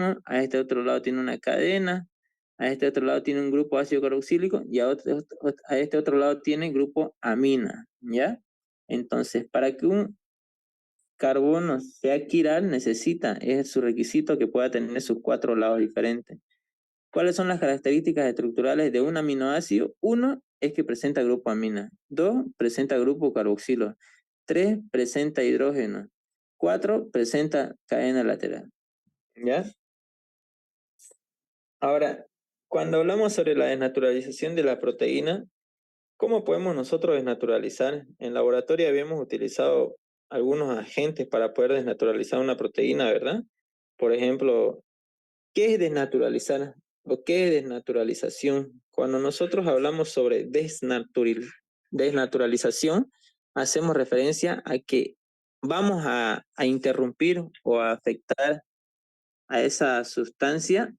tenemos, a este otro lado tiene una cadena, a este otro lado tiene un grupo ácido carboxílico y a este otro lado tiene grupo amina, ¿ya? Entonces, para que un carbono sea quiral, es su requisito que pueda tener sus 4 lados diferentes. ¿Cuáles son las características estructurales de un aminoácido? Uno es que presenta grupo amina. Dos, presenta grupo carboxilo. Tres, presenta hidrógeno. Cuatro, presenta cadena lateral. ¿Ya? Ahora, cuando hablamos sobre la desnaturalización de la proteína, ¿cómo podemos nosotros desnaturalizar? En laboratorio habíamos utilizado algunos agentes para poder desnaturalizar una proteína, ¿verdad? Por ejemplo, ¿qué es desnaturalizar o qué es desnaturalización? Cuando nosotros hablamos sobre desnaturalización, hacemos referencia a que vamos a interrumpir o a afectar a esa sustancia.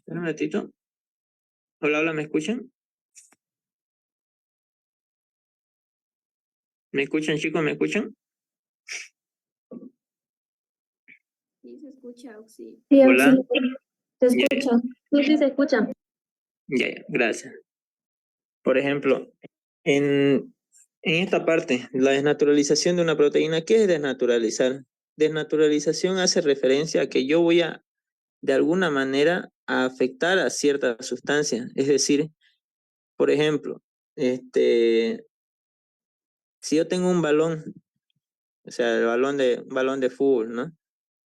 Un ratito. Hola, hola, ¿me escuchan? ¿Me escuchan, chicos? ¿Me escuchan? Sí, se escucha, Oxi. Sí, Hola. Oxi, se Ya, escucha. Sí, se escucha. ya, gracias. Por ejemplo, en esta parte, la desnaturalización de una proteína, ¿qué es desnaturalizar? Desnaturalización hace referencia a que yo voy a, de alguna manera, a afectar a cierta sustancia. Es decir, por ejemplo, si yo tengo un balón, o sea, un balón de fútbol, ¿no?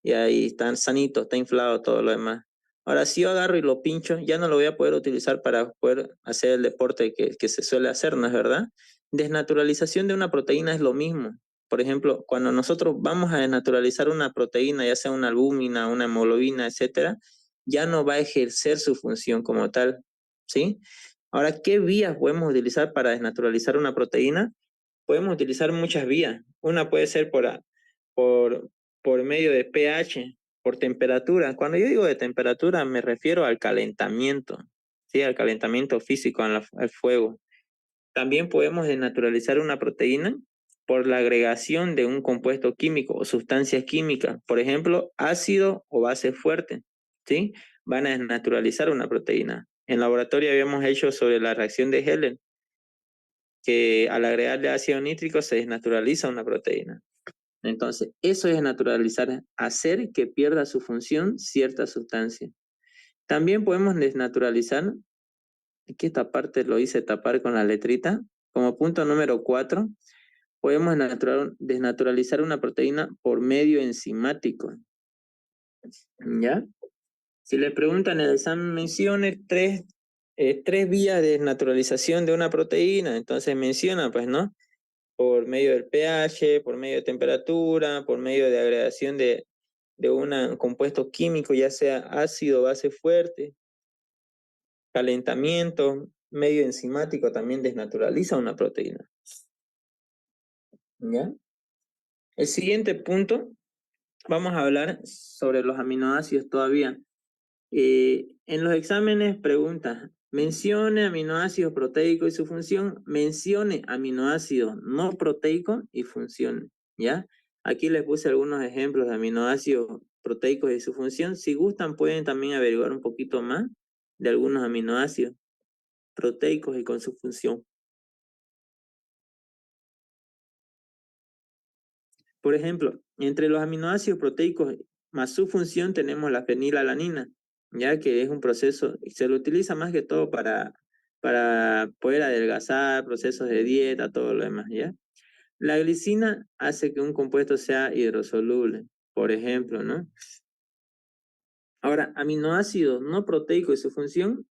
Y ahí está sanito, está inflado, todo lo demás. Ahora, si yo agarro y lo pincho, ya no lo voy a poder utilizar para poder hacer el deporte que se suele hacer, ¿no es verdad? Desnaturalización de una proteína es lo mismo. Por ejemplo, cuando nosotros vamos a desnaturalizar una proteína, ya sea una albúmina, una hemoglobina, etcétera, ya no va a ejercer su función como tal, ¿sí? Ahora, ¿qué vías podemos utilizar para desnaturalizar una proteína? Podemos utilizar muchas vías. Una puede ser por, por medio de pH, por temperatura. Cuando yo digo de temperatura me refiero al calentamiento, ¿sí? Al calentamiento físico al fuego. También podemos desnaturalizar una proteína por la agregación de un compuesto químico o sustancias químicas, por ejemplo, ácido o base fuerte, ¿sí? Van a desnaturalizar una proteína. En laboratorio habíamos hecho sobre la reacción de Helen, que al agregarle ácido nítrico se desnaturaliza una proteína. Entonces, eso es naturalizar, hacer que pierda su función cierta sustancia. También podemos desnaturalizar, aquí esta parte lo hice tapar con la letrita, como punto número 4, podemos desnaturalizar una proteína por medio enzimático. ¿Ya? Si le preguntan en el examen, mencione tres vías de desnaturalización de una proteína, entonces menciona, pues, ¿no? Por medio del pH, por medio de temperatura, por medio de agregación de un compuesto químico, ya sea ácido, base fuerte, calentamiento, medio enzimático también desnaturaliza una proteína. ¿Ya? El siguiente punto, vamos a hablar sobre los aminoácidos todavía. En los exámenes pregunta, mencione aminoácidos proteicos y su función, mencione aminoácidos no proteicos y función, ¿ya? Aquí les puse algunos ejemplos de aminoácidos proteicos y su función. Si gustan, pueden también averiguar un poquito más de algunos aminoácidos proteicos y con su función. Por ejemplo, entre los aminoácidos proteicos más su función tenemos la fenilalanina, ya que es un proceso, se lo utiliza más que todo para poder adelgazar, procesos de dieta, todo lo demás, ¿ya? La glicina hace que un compuesto sea hidrosoluble, por ejemplo, ¿no? Ahora, aminoácidos no proteicos y su función,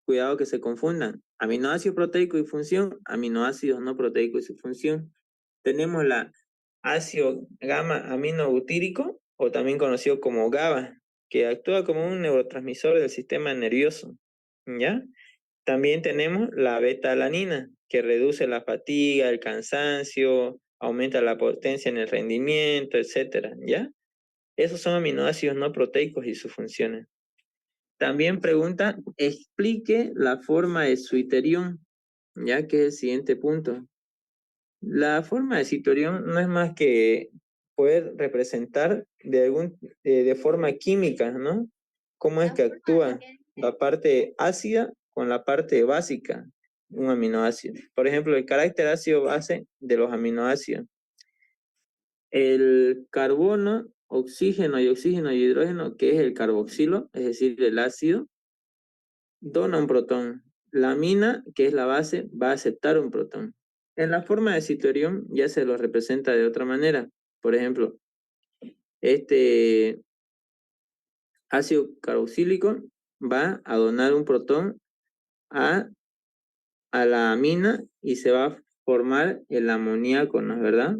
cuidado que se confundan. Aminoácido proteico y función, aminoácidos no proteicos y su función. Tenemos la ácido gamma aminobutírico, o también conocido como GABA, que actúa como un neurotransmisor del sistema nervioso, ¿ya? También tenemos la beta-alanina, que reduce la fatiga, el cansancio, aumenta la potencia en el rendimiento, etcétera, ¿ya? Esos son aminoácidos no proteicos y sus funciones. También pregunta, explique la forma de suiterión, ya que es el siguiente punto. La forma de suiterión no es más que poder representar de forma química, ¿no? Cómo es que actúa la parte ácida con la parte básica de un aminoácido. Por ejemplo, el carácter ácido base de los aminoácidos. El carbono, oxígeno y hidrógeno, que es el carboxilo, es decir, el ácido, dona un protón. La amina, que es la base, va a aceptar un protón. En la forma de citerión ya se lo representa de otra manera. Por ejemplo, este ácido carboxílico va a donar un protón a, a la amina y se va a formar el amoníaco, ¿no es verdad?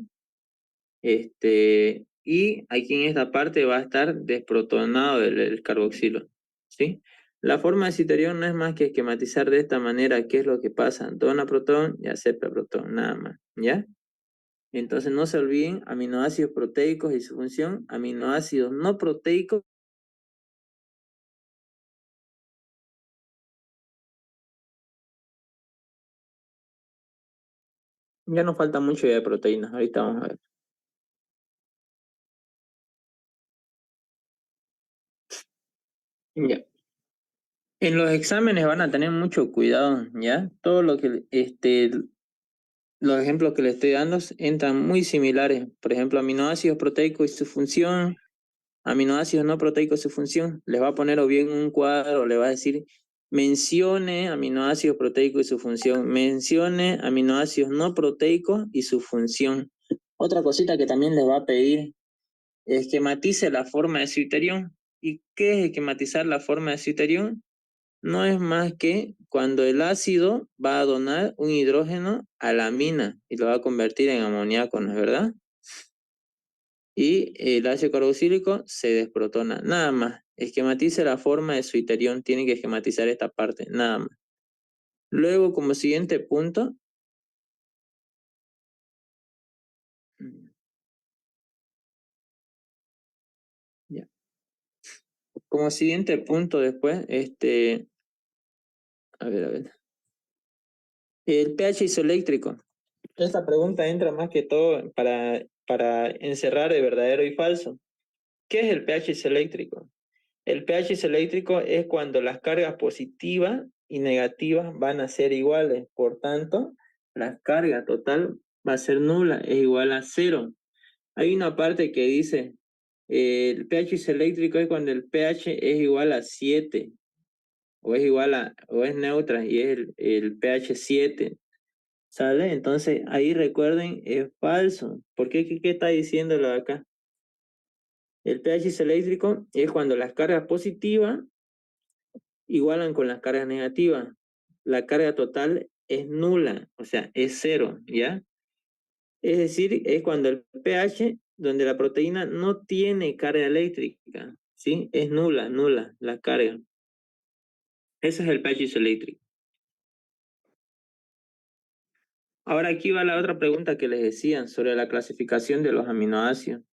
Y aquí en esta parte va a estar desprotonado el carboxilo, ¿sí? La forma de citerión no es más que esquematizar de esta manera qué es lo que pasa. Dona protón y acepta protón, nada más, ¿ya? Entonces no se olviden aminoácidos proteicos y su función, aminoácidos no proteicos. Ya nos falta mucho ya de proteínas, ahorita vamos a ver. Ya. En los exámenes van a tener mucho cuidado, ¿ya? Todo lo que, los ejemplos que le estoy dando entran muy similares. Por ejemplo, aminoácidos proteicos y su función, aminoácidos no proteicos y su función. Les va a poner o bien un cuadro, o le va a decir, mencione aminoácidos proteicos y su función, mencione aminoácidos no proteicos y su función. Otra cosita que también les va a pedir, esquematice la forma de Citerión. ¿Y qué es esquematizar la forma de Citerión? No es más que cuando el ácido va a donar un hidrógeno a la amina y lo va a convertir en amoníaco, ¿no es verdad? Y el ácido carboxílico se desprotona, nada más. Esquematice la forma de su iterión, tiene que esquematizar esta parte, nada más. Luego, como siguiente punto, ya. Como siguiente punto después, a ver. El pH isoeléctrico. Esta pregunta entra más que todo para encerrar el verdadero y falso. ¿Qué es el pH isoeléctrico? El pH isoeléctrico es cuando las cargas positivas y negativas van a ser iguales. Por tanto, la carga total va a ser nula, es igual a cero. Hay una parte que dice, el pH isoeléctrico es cuando el pH es igual a 7 o es neutra y es el pH 7. ¿Sale? Entonces ahí recuerden, es falso. ¿Por qué? ¿Qué está diciéndolo acá? El pH isoeléctrico es cuando las cargas positivas igualan con las cargas negativas. La carga total es nula, o sea, es cero, ¿ya? Es decir, es cuando el pH, donde la proteína no tiene carga eléctrica, ¿sí? Es nula la carga. Ese es el pH isoeléctrico. Ahora aquí va la otra pregunta que les decían sobre la clasificación de los aminoácidos.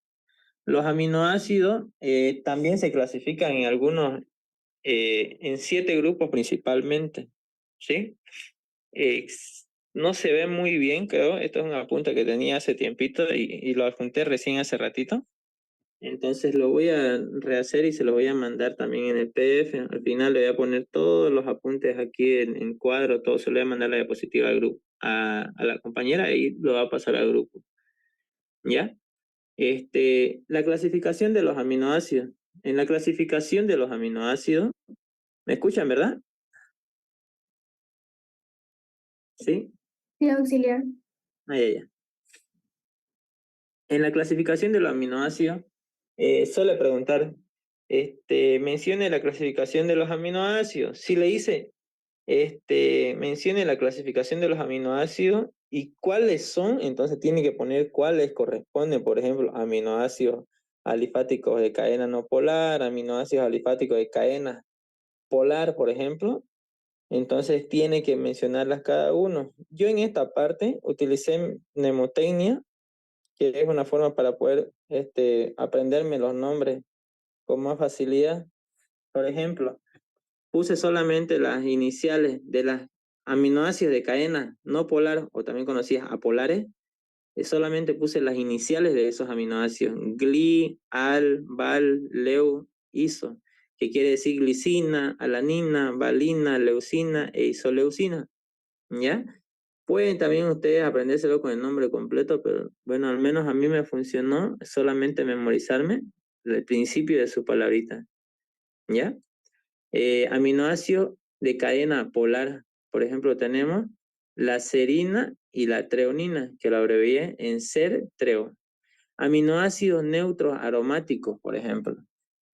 Los aminoácidos también se clasifican en algunos, en 7 grupos principalmente, ¿sí? Eh, no se ve muy bien, creo. Esto es un apunte que tenía hace tiempito y lo adjunté recién hace ratito. Entonces lo voy a rehacer y se lo voy a mandar también en el PDF. Al final le voy a poner todos los apuntes aquí en cuadro, todo se lo voy a mandar la diapositiva al grupo, a la compañera y lo va a pasar al grupo. ¿Ya? La clasificación de los aminoácidos. En la clasificación de los aminoácidos, ¿me escuchan, verdad? ¿Sí? Sí, auxiliar. Ah, ya, ya. En la clasificación de los aminoácidos, suele preguntar, mencione la clasificación de los aminoácidos. Si le dice, mencione la clasificación de los aminoácidos y cuáles son, entonces tiene que poner cuáles corresponden, por ejemplo, aminoácidos alifáticos de cadena no polar, aminoácidos alifáticos de cadena polar, por ejemplo. Entonces tiene que mencionarlas cada uno. Yo en esta parte utilicé mnemotecnia, que es una forma para poder aprenderme los nombres con más facilidad. Por ejemplo, puse solamente las iniciales de las aminoácidos de cadena no polar o también conocidas apolares solamente puse las iniciales de esos aminoácidos, gli, al, val, leu, iso, que quiere decir glicina, alanina, valina, leucina e isoleucina, ¿ya? Pueden también ustedes aprendérselo con el nombre completo, pero bueno, al menos a mí me funcionó solamente memorizarme el principio de su palabrita, ¿ya? Aminoácido de cadena polar, por ejemplo, tenemos la serina y la treonina, que lo abrevié en ser-treo. Aminoácidos neutros aromáticos, por ejemplo.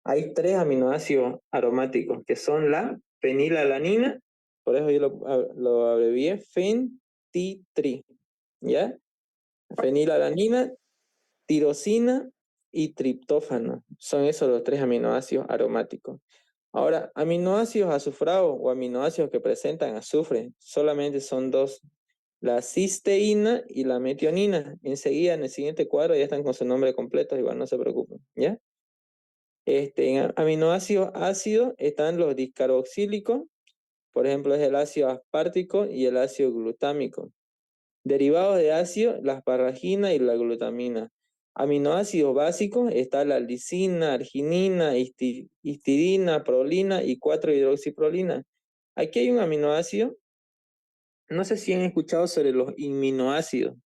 Hay 3 aminoácidos aromáticos, que son la fenilalanina, por eso yo lo abrevié fen-ti-tri, ¿ya? Fenilalanina, tirosina y triptófano. Son esos los 3 aminoácidos aromáticos. Ahora, aminoácidos azufrados o aminoácidos que presentan azufre, solamente son 2, la cisteína y la metionina. Enseguida, en el siguiente cuadro, ya están con su nombre completo, igual no se preocupen, ¿ya? En aminoácidos ácidos están los discarboxílicos, por ejemplo, es el ácido aspartico y el ácido glutámico. Derivados de ácido, la asparagina y la glutamina. Aminoácidos básicos está la lisina, arginina, histidina, prolina y 4-hidroxiprolina. Aquí hay un aminoácido, no sé si han escuchado sobre los aminoácidos.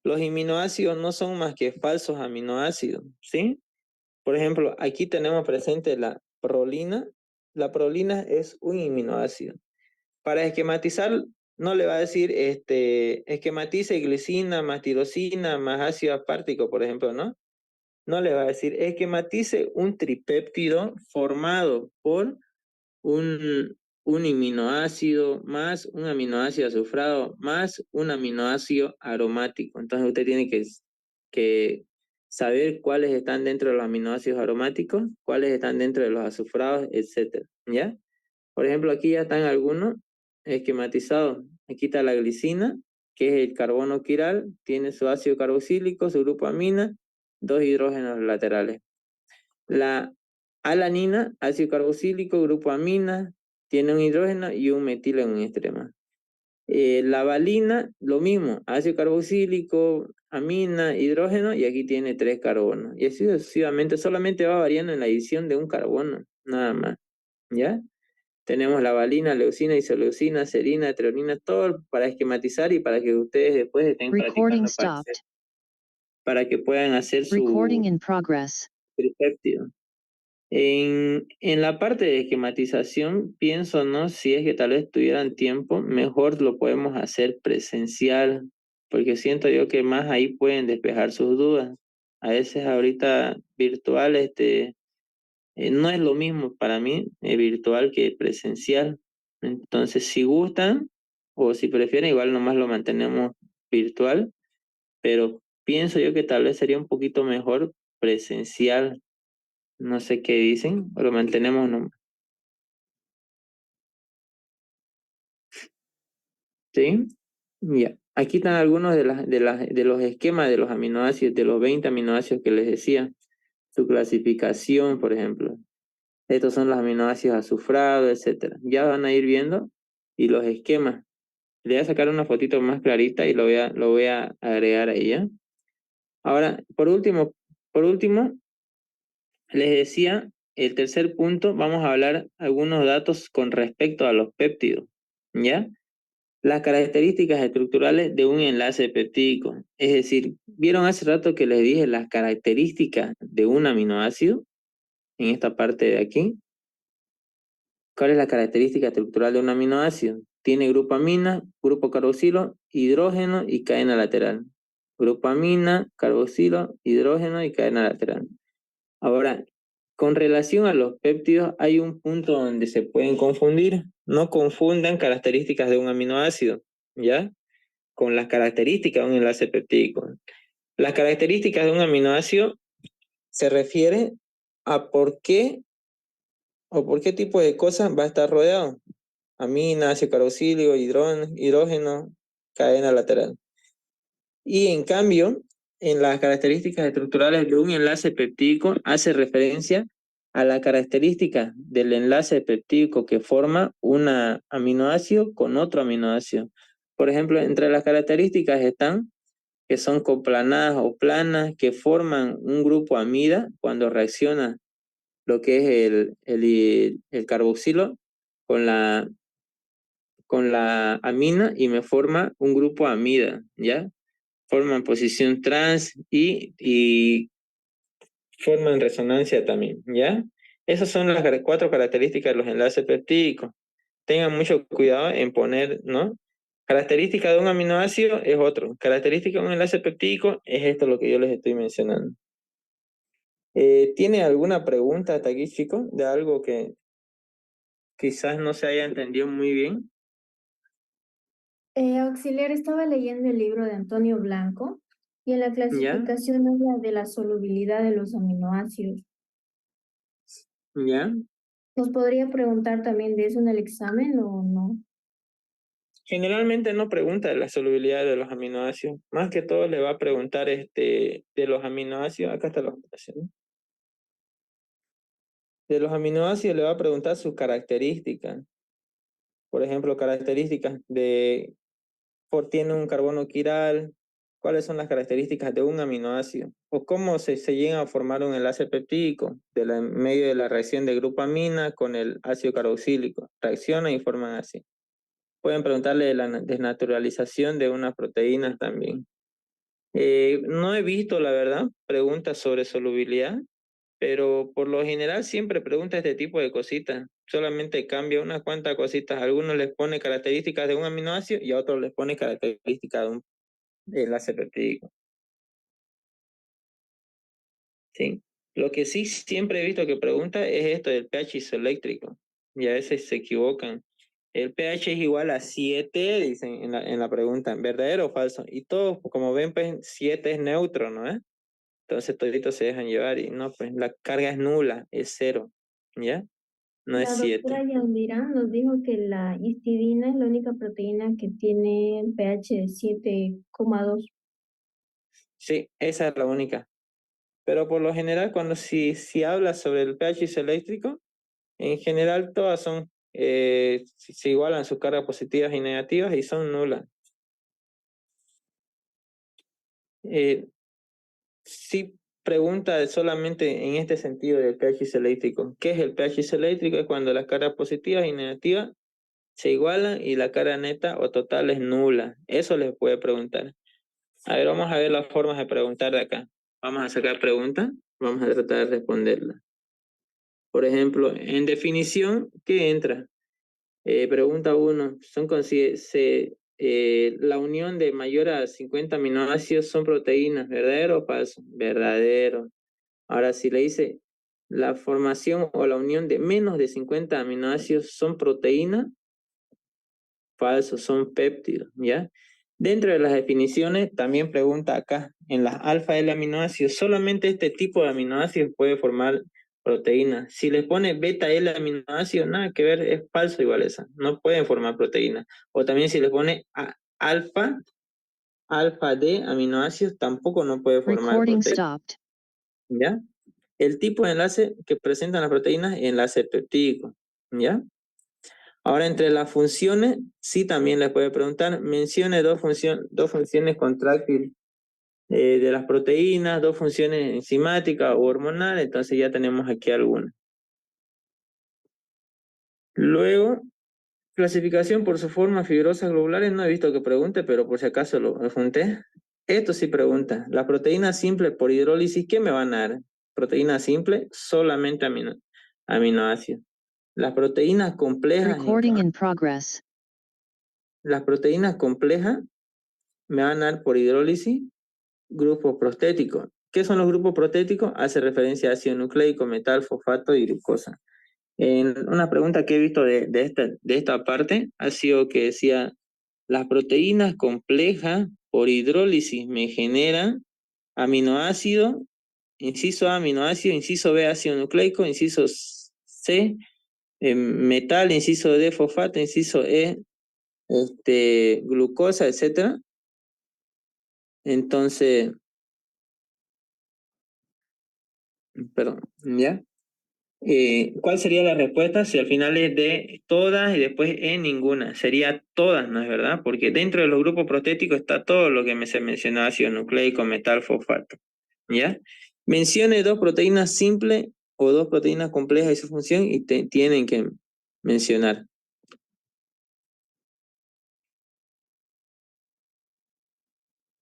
Los aminoácidos no son más que falsos aminoácidos, ¿sí? Por ejemplo, aquí tenemos presente la prolina. La prolina es un aminoácido. Para esquematizar, no le va a decir, esquematice glicina más tirosina más ácido aspartico, por ejemplo, ¿no? No le va a decir, esquematice un tripéptido formado por un aminoácido más un aminoácido azufrado más un aminoácido aromático. Entonces usted tiene que saber cuáles están dentro de los aminoácidos aromáticos, cuáles están dentro de los azufrados, etcétera, ¿ya? Por ejemplo, aquí ya están algunos esquematizados. Aquí está la glicina, que es el carbono quiral, tiene su ácido carboxílico, su grupo amina, 2 hidrógenos laterales. La alanina, ácido carboxílico, grupo amina, tiene un hidrógeno y un metilo en un extremo. La valina, lo mismo, ácido carboxílico, amina, hidrógeno, y aquí tiene 3 carbonos. Y así sucesivamente, solamente va variando en la adición de un carbono, nada más. ¿Ya? Tenemos la valina, leucina, isoleucina, serina, treonina, todo para esquematizar y para que ustedes después estén practicando para que puedan hacer su tripéptido. En la parte de esquematización, pienso, ¿no? Si es que tal vez tuvieran tiempo, mejor lo podemos hacer presencial, porque siento yo que más ahí pueden despejar sus dudas. A veces ahorita virtual, no es lo mismo para mí virtual que presencial. Entonces, si gustan o si prefieren, igual nomás lo mantenemos virtual, pero pienso yo que tal vez sería un poquito mejor presencial. No sé qué dicen, lo mantenemos nomás. ¿Sí? Ya. Aquí están algunos de los esquemas de los aminoácidos, de los 20 aminoácidos que les decía. Su clasificación, por ejemplo. Estos son los aminoácidos azufrados, etcétera. Ya van a ir viendo. Y los esquemas. Le voy a sacar una fotito más clarita y lo voy a agregar ahí, ¿ya? Ahora, por último, les decía, el tercer punto, vamos a hablar algunos datos con respecto a los péptidos, ¿ya? Las características estructurales de un enlace peptídico. Es decir, ¿vieron hace rato que les dije las características de un aminoácido? En esta parte de aquí. ¿Cuál es la característica estructural de un aminoácido? Tiene grupo amina, grupo carboxilo, hidrógeno y cadena lateral. Grupo amina, carboxilo, hidrógeno y cadena lateral. Ahora, con relación a los péptidos, hay un punto donde se pueden confundir. No confundan características de un aminoácido, ¿ya? Con las características de un enlace peptídico. Las características de un aminoácido se refiere a por qué o por qué tipo de cosas va a estar rodeado. Amina, ácido carboxílico, hidrógeno, cadena lateral. Y en cambio, en las características estructurales de un enlace peptídico hace referencia a la característica del enlace peptídico que forma un aminoácido con otro aminoácido. Por ejemplo, entre las características están que son coplanadas o planas, que forman un grupo amida cuando reacciona lo que es el carboxilo con con la amina y me forma un grupo amida, ¿ya? Forman posición trans y forman resonancia también, ¿ya? Esas son las cuatro características de los enlaces peptídicos. Tengan mucho cuidado en poner, ¿no? Característica de un aminoácido es otro. Característica de un enlace peptídico es esto lo que yo les estoy mencionando. ¿Tiene alguna pregunta hasta aquí, chicos? De algo que quizás no se haya entendido muy bien. Auxiliar, estaba leyendo el libro de Antonio Blanco y en la ¿Ya? clasificación habla de la solubilidad de los aminoácidos. ¿Ya? ¿Nos podría preguntar también de eso en el examen o no? Generalmente no pregunta de la solubilidad de los aminoácidos. Más que todo le va a preguntar de los aminoácidos. Acá está la observación. De los aminoácidos le va a preguntar sus características. Por ejemplo, características de tiene un carbono quiral, cuáles son las características de un aminoácido, o cómo se llega a formar un enlace peptídico en medio de la reacción de grupamina con el ácido carboxílico. Reaccionan y forman así. Pueden preguntarle de la desnaturalización de unas proteínas también. No he visto, la verdad, preguntas sobre solubilidad, pero por lo general siempre pregunta este tipo de cositas. Solamente cambia unas cuantas cositas. A algunos les pone características de un aminoácido y a otros les pone características de un enlace peptídico. ¿Sí? Lo que sí siempre he visto que pregunta es esto del pH isoeléctrico. Y a veces se equivocan. El pH es igual a 7, dicen en la pregunta, ¿verdadero o falso? Y todos, como ven, pues 7 es neutro, ¿no es? Entonces toditos se dejan llevar y no, pues la carga es nula, es 0, ¿ya? No es La 7. doctora Yandira nos dijo que la histidina es la única proteína que tiene pH de 7,2. Sí, esa es la única. Pero por lo general, cuando si hablas sobre el pH isoeléctrico, en general todas son, se igualan sus cargas positivas y negativas y son nulas. Sí pregunta solamente en este sentido del pH isoeléctrico. ¿Qué es el pH isoeléctrico? Es cuando las cargas positivas y negativas se igualan y la carga neta o total es nula. Eso les puede preguntar. A ver, vamos a ver las formas de preguntar de acá. Vamos a sacar preguntas, vamos a tratar de responderlas. Por ejemplo, en definición, ¿qué entra? Pregunta 1. La unión de mayor a 50 aminoácidos son proteínas, ¿verdadero o falso? Verdadero. Ahora, si le dice la formación o la unión de menos de 50 aminoácidos son proteínas, falso, son péptidos, ¿ya? Dentro de las definiciones, también pregunta acá, en las alfa L aminoácidos, solamente este tipo de aminoácidos puede formar proteínas. Si le pone beta L aminoácidos, nada que ver, es falso igual esa, no pueden formar proteínas. O también si le pone alfa D aminoácidos, tampoco no puede formar Recording proteínas, stopped. ¿ya? El tipo de enlace que presentan las proteínas es enlace peptídico, ¿ya? Ahora, entre las funciones, sí también les puede preguntar, mencione dos funciones contráctiles de las proteínas, dos funciones enzimáticas o hormonales, entonces ya tenemos aquí algunas. Luego, clasificación por su forma fibrosas globulares, no he visto que pregunte, pero por si acaso lo junté. Esto sí pregunta, las proteínas simples por hidrólisis, ¿qué me van a dar? Proteínas simples, solamente aminoácidos. Las proteínas complejas, Recording in progress. las proteínas complejas me van a dar por hidrólisis grupos prostéticos. ¿Qué son los grupos prostéticos? Hace referencia a ácido nucleico, metal, fosfato y glucosa. En una pregunta que he visto de esta parte ha sido que decía, las proteínas complejas por hidrólisis me generan aminoácido, inciso A, aminoácido, inciso B, ácido nucleico, inciso C, metal, inciso D, fosfato, inciso E, glucosa, etcétera. Entonces, perdón, ¿ya? ¿Cuál sería la respuesta si al final es de todas y después en ninguna? Sería todas, ¿no es verdad? Porque dentro de los grupos protéticos está todo lo que se mencionó, ácido nucleico, metal, fosfato. ¿Ya? Mencione dos proteínas simples o dos proteínas complejas y su función y tienen que mencionar.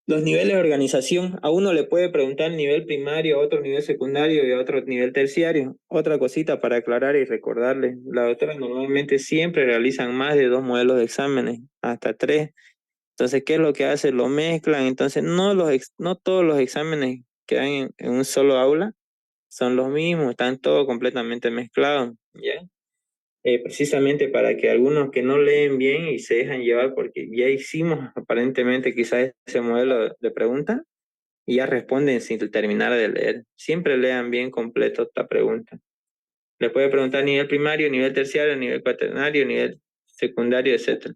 Los niveles de organización, a uno le puede preguntar nivel primario, a otro nivel secundario y a otro nivel terciario. Otra cosita para aclarar y recordarles, la doctora normalmente siempre realizan más de 2 modelos de exámenes, hasta 3. Entonces, ¿qué es lo que hace? Lo mezclan. Entonces, no todos los exámenes que dan en un solo aula son los mismos, están todos completamente mezclados, ¿ya? Precisamente para que algunos que no leen bien y se dejan llevar, porque ya hicimos aparentemente quizás ese modelo de pregunta, y ya responden sin terminar de leer. Siempre lean bien completo esta pregunta. Le puede preguntar nivel primario, nivel terciario, nivel cuaternario, nivel secundario, etc.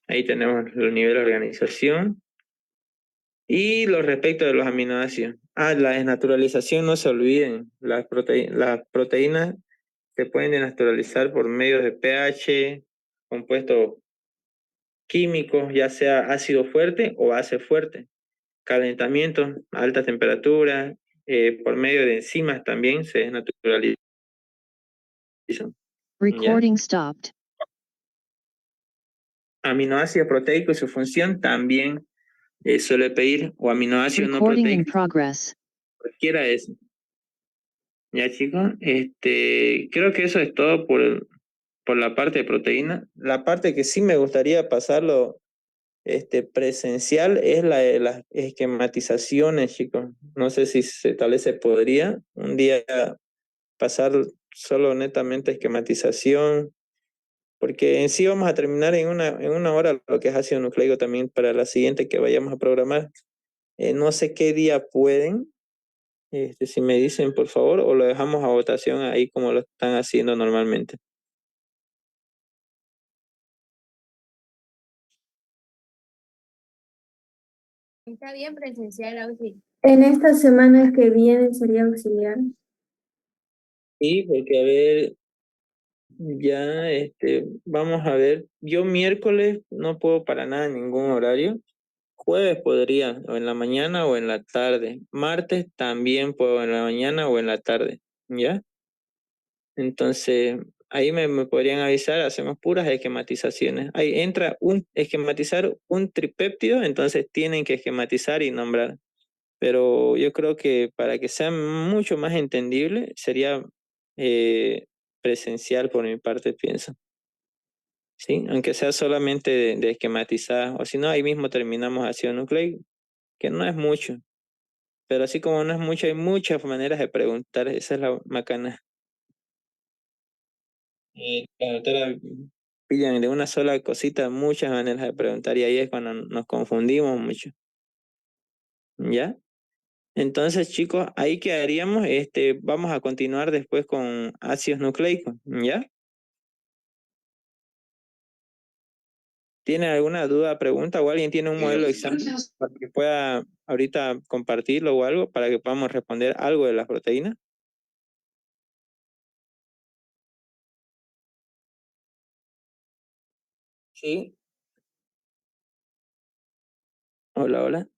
Ahí tenemos los niveles de organización. Y los respecto de los aminoácidos. La desnaturalización, no se olviden. Las proteínas se pueden desnaturalizar por medio de pH, compuestos químicos, ya sea ácido fuerte o base fuerte. Calentamiento, alta temperatura, por medio de enzimas también se desnaturalizan. ¿Ya? Recording stopped. Aminoácido proteico y su función también suele pedir, o aminoácido no Recording in proteico, progress. cualquiera de esos. Ya chicos, creo que eso es todo por la parte de proteína. La parte que sí me gustaría pasarlo presencial es la de las esquematizaciones, chicos. No sé si tal vez se podría un día pasar solo netamente esquematización, porque en sí vamos a terminar en una hora lo que es ácido nucleico también para la siguiente que vayamos a programar. No sé qué día pueden, si me dicen por favor, o lo dejamos a votación ahí como lo están haciendo normalmente. Está bien presencial, Auxi. En esta semana que viene sería auxiliar. Sí, porque a ver, ya vamos a ver. Yo miércoles no puedo para nada en ningún horario. Jueves podría, o en la mañana o en la tarde. Martes también puedo en la mañana o en la tarde. ¿Ya? Entonces, ahí me podrían avisar, hacemos puras esquematizaciones. Ahí entra esquematizar un tripéptido, entonces tienen que esquematizar y nombrar. Pero yo creo que para que sea mucho más entendible, sería eh, presencial por mi parte, pienso. ¿Sí? Aunque sea solamente de esquematizar, o si no, ahí mismo terminamos ácido nucleico, que no es mucho. Pero así como no es mucho, hay muchas maneras de preguntar, esa es la macana. La doctora pillan de una sola cosita muchas maneras de preguntar y ahí es cuando nos confundimos mucho. ¿Ya? Entonces, chicos, ahí quedaríamos. Vamos a continuar después con ácidos nucleicos, ¿ya? ¿Tienen alguna duda, pregunta o alguien tiene un modelo de examen para que pueda ahorita compartirlo o algo para que podamos responder algo de las proteínas? Sí. Hola, hola.